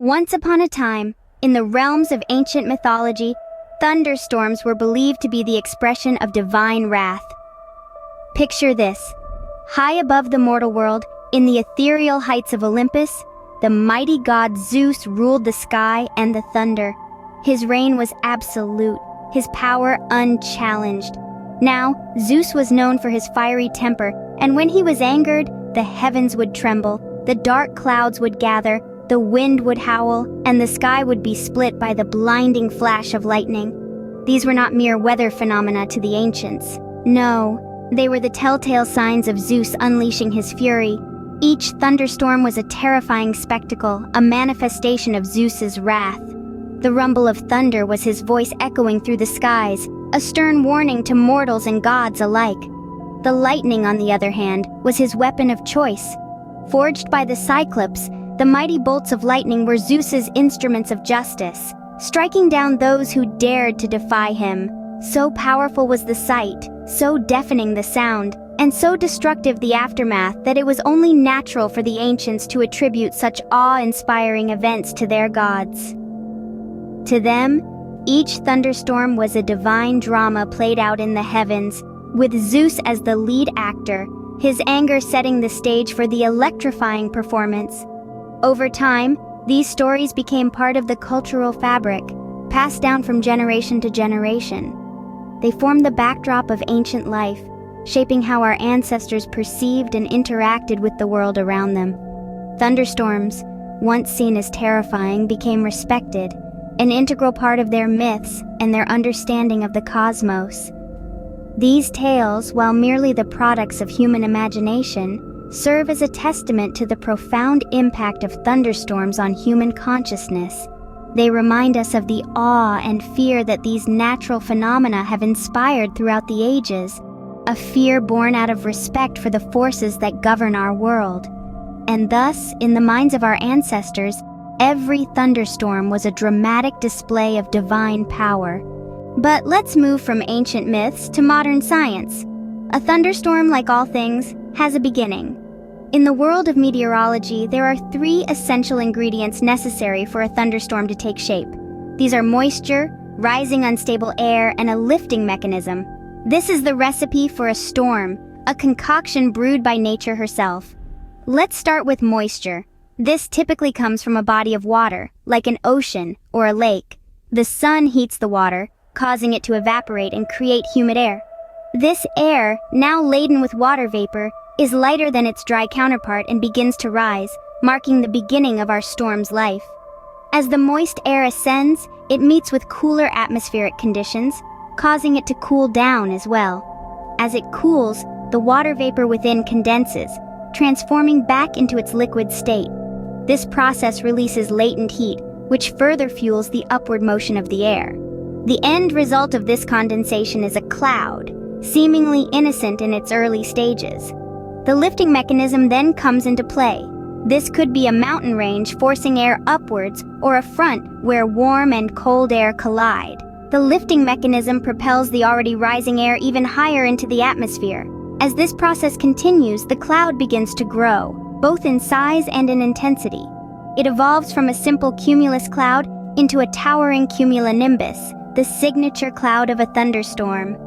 Once upon a time, in the realms of ancient mythology, thunderstorms were believed to be the expression of divine wrath. Picture this. High above the mortal world, in the ethereal heights of Olympus, the mighty god Zeus ruled the sky and the thunder. His reign was absolute, his power unchallenged. Now, Zeus was known for his fiery temper, and when he was angered, the heavens would tremble, the dark clouds would gather, the wind would howl, and the sky would be split by the blinding flash of lightning. These were not mere weather phenomena to the ancients. No, they were the telltale signs of Zeus unleashing his fury. Each thunderstorm was a terrifying spectacle, a manifestation of Zeus's wrath. The rumble of thunder was his voice echoing through the skies, a stern warning to mortals and gods alike. The lightning, on the other hand, was his weapon of choice. Forged by the Cyclops, the mighty bolts of lightning were Zeus's instruments of justice, striking down those who dared to defy him. So powerful was the sight, so deafening the sound, and so destructive the aftermath that it was only natural for the ancients to attribute such awe-inspiring events to their gods. To them, each thunderstorm was a divine drama played out in the heavens, with Zeus as the lead actor, his anger setting the stage for the electrifying performance. Over time, these stories became part of the cultural fabric, passed down from generation to generation. They formed the backdrop of ancient life, shaping how our ancestors perceived and interacted with the world around them. Thunderstorms, once seen as terrifying, became respected, an integral part of their myths and their understanding of the cosmos. These tales, while merely the products of human imagination, serve as a testament to the profound impact of thunderstorms on human consciousness. They remind us of the awe and fear that these natural phenomena have inspired throughout the ages, a fear born out of respect for the forces that govern our world. And thus, in the minds of our ancestors, every thunderstorm was a dramatic display of divine power. But let's move from ancient myths to modern science. A thunderstorm, like all things, has a beginning. In the world of meteorology, there are 3 essential ingredients necessary for a thunderstorm to take shape. These are moisture, rising unstable air, and a lifting mechanism. This is the recipe for a storm, a concoction brewed by nature herself. Let's start with moisture. This typically comes from a body of water, like an ocean or a lake. The sun heats the water, causing it to evaporate and create humid air. This air, now laden with water vapor, is lighter than its dry counterpart and begins to rise, marking the beginning of our storm's life. As the moist air ascends, it meets with cooler atmospheric conditions, causing it to cool down as well. As it cools, the water vapor within condenses, transforming back into its liquid state. This process releases latent heat, which further fuels the upward motion of the air. The end result of this condensation is a cloud, seemingly innocent in its early stages. The lifting mechanism then comes into play. This could be a mountain range forcing air upwards or a front where warm and cold air collide. The lifting mechanism propels the already rising air even higher into the atmosphere. As this process continues, the cloud begins to grow, both in size and in intensity. It evolves from a simple cumulus cloud into a towering cumulonimbus, the signature cloud of a thunderstorm.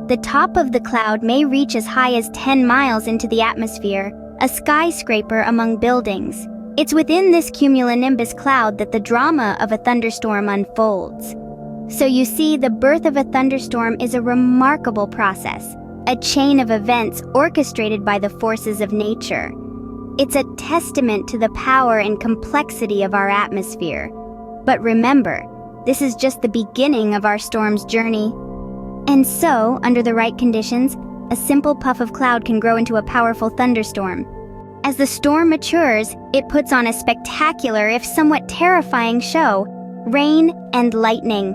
The top of the cloud may reach as high as 10 miles into the atmosphere, a skyscraper among buildings. It's within this cumulonimbus cloud that the drama of a thunderstorm unfolds. So you see, the birth of a thunderstorm is a remarkable process, a chain of events orchestrated by the forces of nature. It's a testament to the power and complexity of our atmosphere. But remember, this is just the beginning of our storm's journey. And so, under the right conditions, a simple puff of cloud can grow into a powerful thunderstorm. As the storm matures, it puts on a spectacular, if somewhat terrifying show: rain and lightning.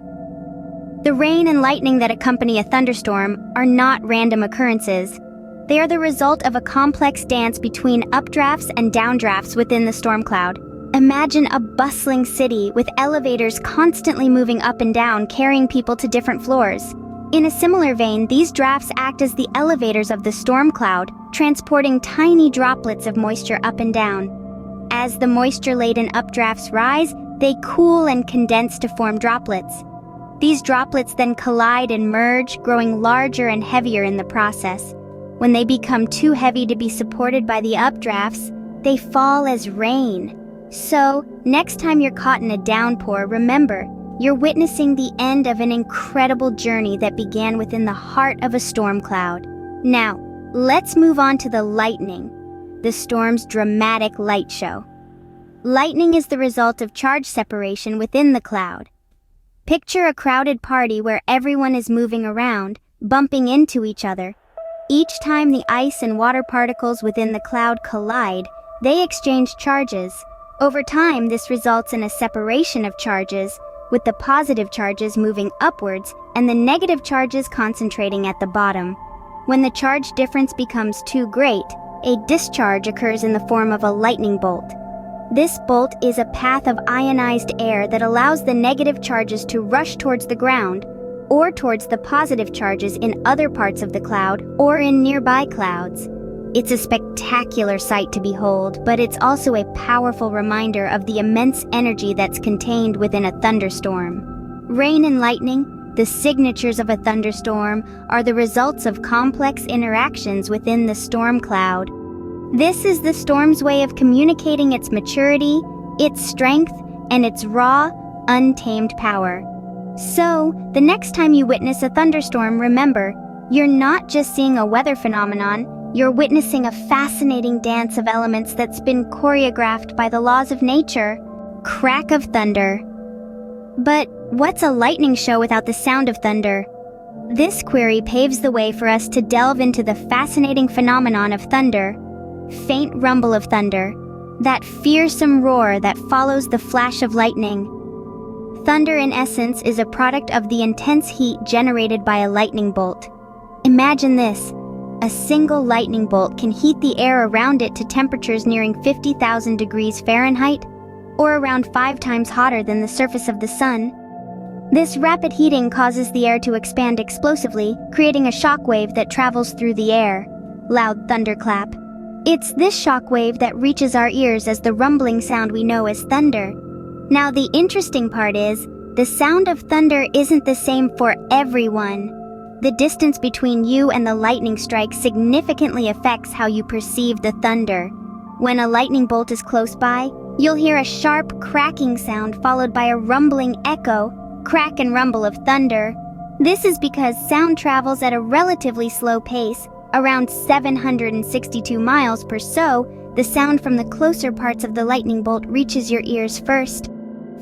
The rain and lightning that accompany a thunderstorm are not random occurrences. They are the result of a complex dance between updrafts and downdrafts within the storm cloud. Imagine a bustling city with elevators constantly moving up and down, carrying people to different floors. In a similar vein, these drafts act as the elevators of the storm cloud, transporting tiny droplets of moisture up and down. As the moisture-laden updrafts rise, They cool and condense to form droplets. These droplets then collide and merge, growing larger and heavier in the process. When they become too heavy to be supported by the updrafts, they fall as rain. So, next time you're caught in a downpour, remember, you're witnessing the end of an incredible journey that began within the heart of a storm cloud. Now, let's move on to the lightning, the storm's dramatic light show. Lightning is the result of charge separation within the cloud. Picture a crowded party where everyone is moving around, bumping into each other. Each time the ice and water particles within the cloud collide, they exchange charges. Over time, this results in a separation of charges, with the positive charges moving upwards and the negative charges concentrating at the bottom. When the charge difference becomes too great, a discharge occurs in the form of a lightning bolt. This bolt is a path of ionized air that allows the negative charges to rush towards the ground, or towards the positive charges in other parts of the cloud or in nearby clouds. It's a spectacular sight to behold, but it's also a powerful reminder of the immense energy that's contained within a thunderstorm. Rain and lightning, the signatures of a thunderstorm, are the results of complex interactions within the storm cloud. This is the storm's way of communicating its maturity, its strength, and its raw, untamed power. So, the next time you witness a thunderstorm, remember, you're not just seeing a weather phenomenon, you're witnessing a fascinating dance of elements that's been choreographed by the laws of nature. Crack of thunder. But what's a lightning show without the sound of thunder? This query paves the way for us to delve into the fascinating phenomenon of thunder. Faint rumble of thunder, that fearsome roar that follows the flash of lightning. Thunder, in essence, is a product of the intense heat generated by a lightning bolt. Imagine this. A single lightning bolt can heat the air around it to temperatures nearing 50,000 degrees Fahrenheit, or around 5 times hotter than the surface of the sun. This rapid heating causes the air to expand explosively, creating a shock wave that travels through the air. Loud thunderclap. It's this shock wave that reaches our ears as the rumbling sound we know as thunder. Now, the interesting part is, the sound of thunder isn't the same for everyone. The distance between you and the lightning strike significantly affects how you perceive the thunder. When a lightning bolt is close by, you'll hear a sharp cracking sound followed by a rumbling echo, crack and rumble of thunder. This is because sound travels at a relatively slow pace, around 762 miles per so. The sound from the closer parts of the lightning bolt reaches your ears first,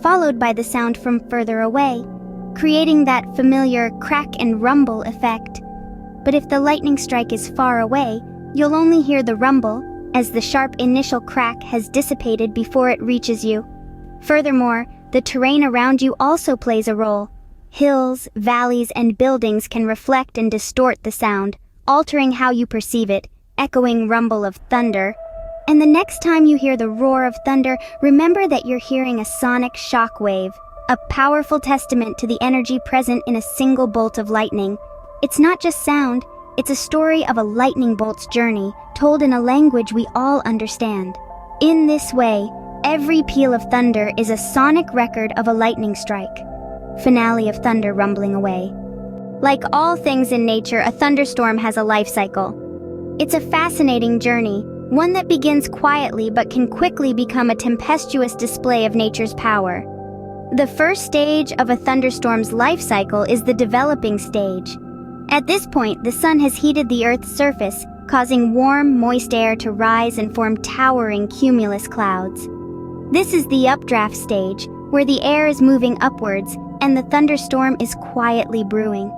followed by the sound from further away, creating that familiar crack and rumble effect. But if the lightning strike is far away, you'll only hear the rumble, as the sharp initial crack has dissipated before it reaches you. Furthermore, the terrain around you also plays a role. Hills, valleys, and buildings can reflect and distort the sound, altering how you perceive it, echoing rumble of thunder. And the next time you hear the roar of thunder, remember that you're hearing a sonic shock wave, a powerful testament to the energy present in a single bolt of lightning. It's not just sound, it's a story of a lightning bolt's journey, told in a language we all understand. In this way, every peal of thunder is a sonic record of a lightning strike. Finale of thunder rumbling away. Like all things in nature, a thunderstorm has a life cycle. It's a fascinating journey, one that begins quietly but can quickly become a tempestuous display of nature's power. The first stage of a thunderstorm's life cycle is the developing stage. At this point, the sun has heated the Earth's surface, causing warm, moist air to rise and form towering cumulus clouds. This is the updraft stage, where the air is moving upwards and the thunderstorm is quietly brewing.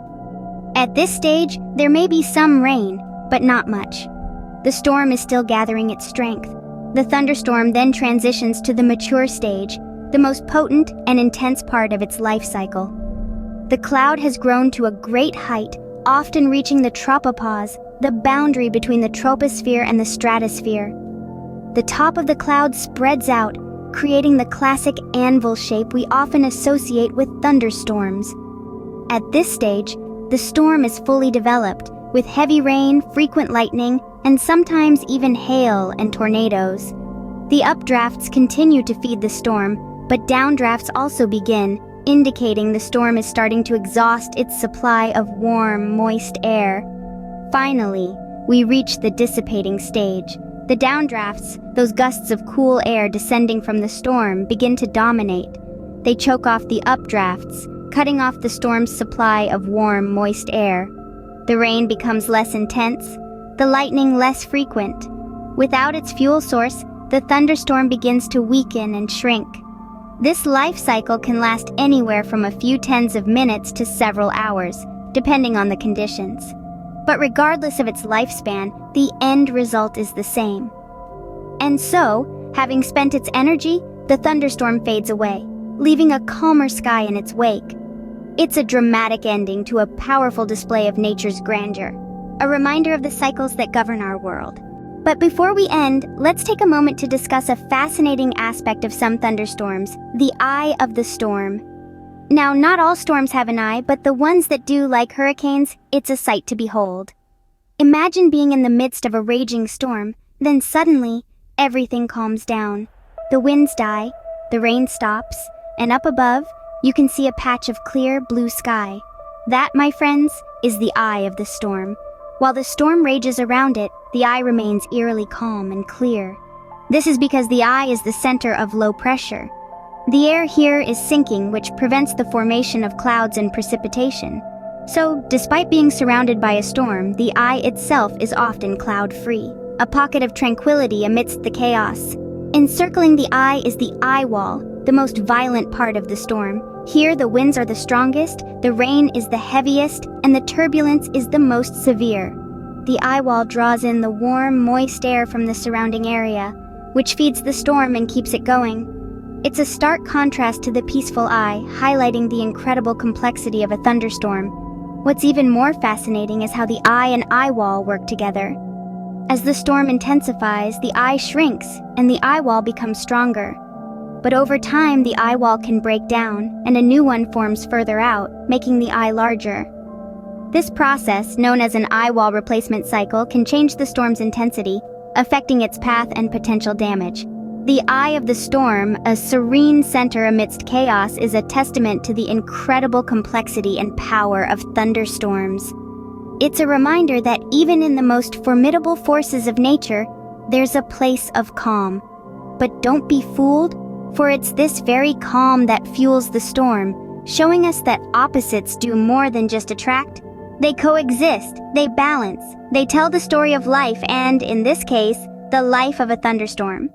At this stage, there may be some rain, but not much. The storm is still gathering its strength. The thunderstorm then transitions to the mature stage, the most potent and intense part of its life cycle. The cloud has grown to a great height, often reaching the tropopause, the boundary between the troposphere and the stratosphere. The top of the cloud spreads out, creating the classic anvil shape we often associate with thunderstorms. At this stage, the storm is fully developed, with heavy rain, frequent lightning, and sometimes even hail and tornadoes. The updrafts continue to feed the storm, But downdrafts also begin, indicating the storm is starting to exhaust its supply of warm, moist air. Finally, we reach the dissipating stage. The downdrafts, those gusts of cool air descending from the storm, begin to dominate. They choke off the updrafts, cutting off the storm's supply of warm, moist air. The rain becomes less intense, the lightning less frequent. Without its fuel source, the thunderstorm begins to weaken and shrink. This life cycle can last anywhere from a few tens of minutes to several hours, depending on the conditions. But regardless of its lifespan, the end result is the same. And so, having spent its energy, the thunderstorm fades away, leaving a calmer sky in its wake. It's a dramatic ending to a powerful display of nature's grandeur, a reminder of the cycles that govern our world. But before we end, let's take a moment to discuss a fascinating aspect of some thunderstorms, the eye of the storm. Now, not all storms have an eye, but the ones that do, like hurricanes, it's a sight to behold. Imagine being in the midst of a raging storm, then suddenly, everything calms down. The winds die, the rain stops, and up above, you can see a patch of clear blue sky. That, my friends, is the eye of the storm. While the storm rages around it, the eye remains eerily calm and clear. This is because the eye is the center of low pressure. The air here is sinking, which prevents the formation of clouds and precipitation. So, despite being surrounded by a storm, the eye itself is often cloud-free, a pocket of tranquility amidst the chaos. Encircling the eye is the eye wall, the most violent part of the storm. Here, the winds are the strongest, the rain is the heaviest, and the turbulence is the most severe. The eye wall draws in the warm, moist air from the surrounding area, which feeds the storm and keeps it going. It's a stark contrast to the peaceful eye, highlighting the incredible complexity of a thunderstorm. What's even more fascinating is how the eye and eye wall work together. As the storm intensifies, the eye shrinks, and the eye wall becomes stronger. But over time, the eye wall can break down, and a new one forms further out, making the eye larger. This process, known as an eye wall replacement cycle, can change the storm's intensity, affecting its path and potential damage. The eye of the storm, a serene center amidst chaos, is a testament to the incredible complexity and power of thunderstorms. It's a reminder that even in the most formidable forces of nature, there's a place of calm. But don't be fooled, for it's this very calm that fuels the storm, showing us that opposites do more than just attract. They coexist, they balance, they tell the story of life and, in this case, the life of a thunderstorm.